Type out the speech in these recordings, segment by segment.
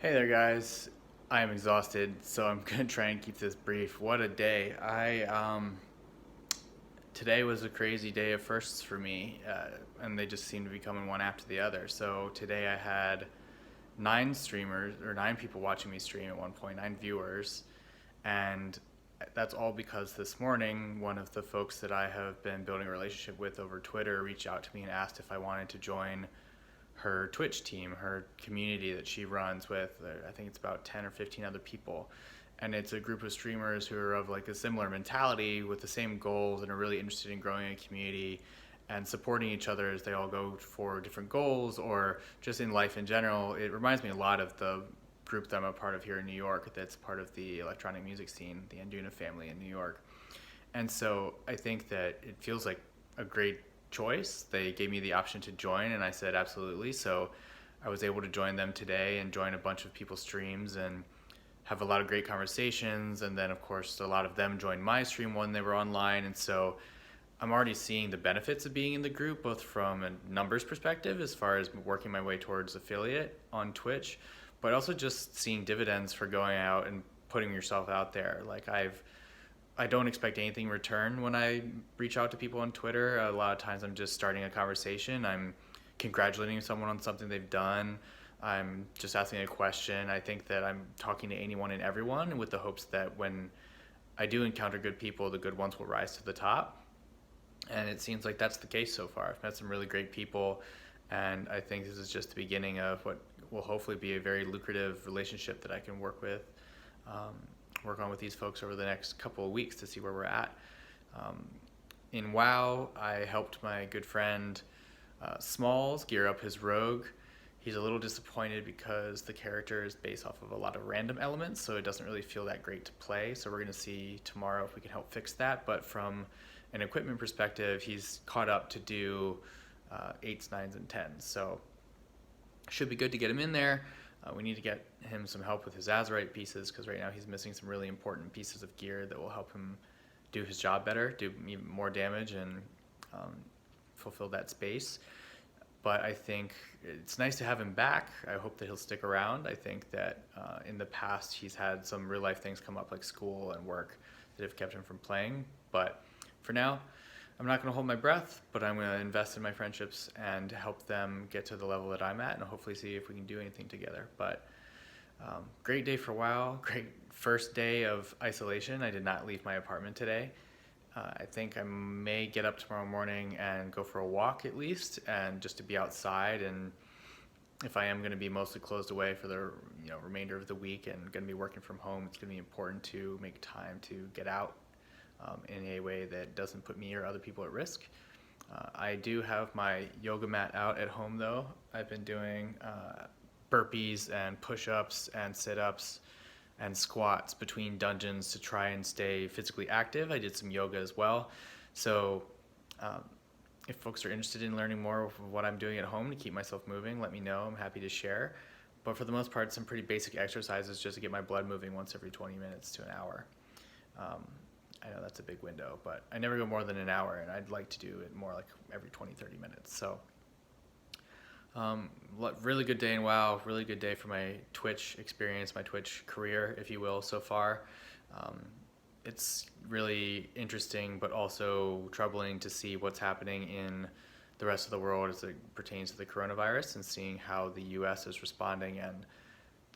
Hey there, guys. I am exhausted, so I'm gonna try and keep this brief. What a day! Today was a crazy day of firsts for me, and they just seem to be coming one after the other. So today I had 9 streamers or 9 people watching me stream at one point, 9 viewers, and that's all because this morning one of the folks that I have been building a relationship with over Twitter reached out to me and asked if I wanted to join her Twitch team, her community that she runs with. I think it's about 10 or 15 other people. And it's a group of streamers who are of like a similar mentality with the same goals and are really interested in growing a community and supporting each other as they all go for different goals or just in life in general. It reminds me a lot of the group that I'm a part of here in New York that's part of the electronic music scene, the Anduna family in New York. And so I think that it feels like a great choice. They gave me the option to join, and I said absolutely. So I was able to join them today and join a bunch of people's streams and have a lot of great conversations. And then, of course, a lot of them joined my stream when they were online. And so I'm already seeing the benefits of being in the group, both from a numbers perspective, as far as working my way towards affiliate on Twitch, but also just seeing dividends for going out and putting yourself out there. I don't expect anything in return when I reach out to people on Twitter. A lot of times I'm just starting a conversation. I'm congratulating someone on something they've done. I'm just asking a question. I think that I'm talking to anyone and everyone with the hopes that when I do encounter good people, the good ones will rise to the top. And it seems like that's the case so far. I've met some really great people, and I think this is just the beginning of what will hopefully be a very lucrative relationship that I can um, work on with these folks over the next couple of weeks to see where we're at. Um, in WoW, I helped my good friend Smalls gear up his rogue. He's a little disappointed because the character is based off of a lot of random elements, so it doesn't really feel that great to play. So we're going to see tomorrow if we can help fix that. But from an equipment perspective, he's caught up to do 8s, 9s, and 10s. So should be good to get him in there. We need to get him some help with his Azeroth pieces because right now he's missing some really important pieces of gear that will help him do his job better, do even more damage, and um, fulfill that space. But I think it's nice to have him back. I hope that he'll stick around. I think that in the past he's had some real life things come up like school and work that have kept him from playing. But for now, I'm not going to hold my breath, but I'm going to invest in my friendships and help them get to the level that I'm at and hopefully see if we can do anything together. But great day for WoW, great first day of isolation. I did not leave my apartment today. I think I may get up tomorrow morning and go for a walk at least, and just to be outside. And if I am going to be mostly closed away for the remainder of the week and going to be working from home, it's going to be important to make time to get out in a way that doesn't put me or other people at risk. I do have my yoga mat out at home though. I've been doing burpees and push-ups and sit-ups and squats between dungeons to try and stay physically active. I did some yoga as well. So um, if folks are interested in learning more of what I'm doing at home to keep myself moving, let me know. I'm happy to share. But for the most part, some pretty basic exercises just to get my blood moving once every 20 minutes to an hour. Um, I know that's a big window, but I never go more than an hour, and I'd like to do it more like every 20, 30 minutes. So really good day in WoW, really good day for my Twitch experience, my Twitch career, if you will, so far. Um, it's really interesting, but also troubling to see what's happening in the rest of the world as it pertains to the coronavirus and seeing how the US is responding and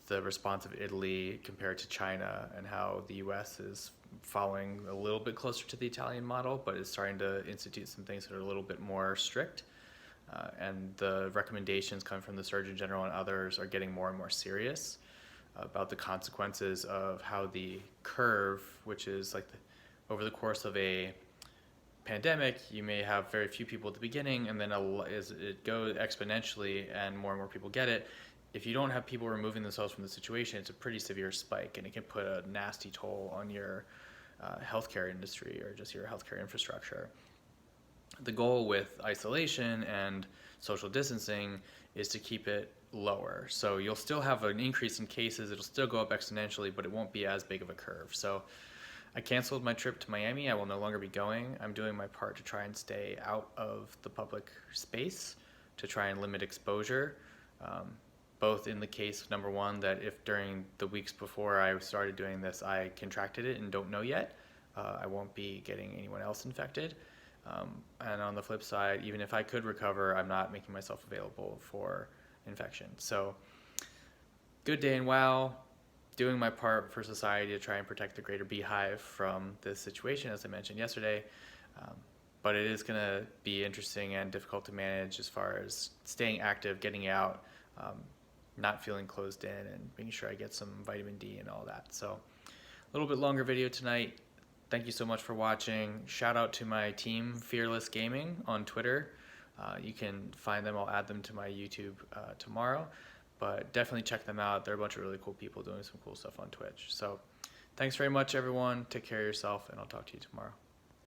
the response of Italy compared to China, and how the US is following a little bit closer to the Italian model, but is starting to institute some things that are a little bit more strict. And the recommendations coming from the Surgeon General and others are getting more and more serious about the consequences of how the curve, which is like over the course of a pandemic, you may have very few people at the beginning, and then as it goes exponentially and more people get it. If you don't have people removing themselves from the situation, it's a pretty severe spike, and it can put a nasty toll on your healthcare industry or just your healthcare infrastructure. The goal with isolation and social distancing is to keep it lower. So you'll still have an increase in cases, it'll still go up exponentially, but it won't be as big of a curve. So I canceled my trip to Miami. I will no longer be going. I'm doing my part to try and stay out of the public space to try and limit exposure. both in the case, number one, that if during the weeks before I started doing this I contracted it and don't know yet, I won't be getting anyone else infected. And on the flip side, even if I could recover, I'm not making myself available for infection. So good day in WoW, doing my part for society to try and protect the greater beehive from this situation, as I mentioned yesterday. But it is going to be interesting and difficult to manage as far as staying active, getting out, not feeling closed in, and making sure I get some vitamin D and all that. So a little bit longer video tonight. Thank you so much for watching. Shout out to my team, Fearless Gaming, on Twitter. You can find them. I'll add them to my YouTube tomorrow. But definitely check them out. They're a bunch of really cool people doing some cool stuff on Twitch. So thanks very much, everyone. Take care of yourself, and I'll talk to you tomorrow.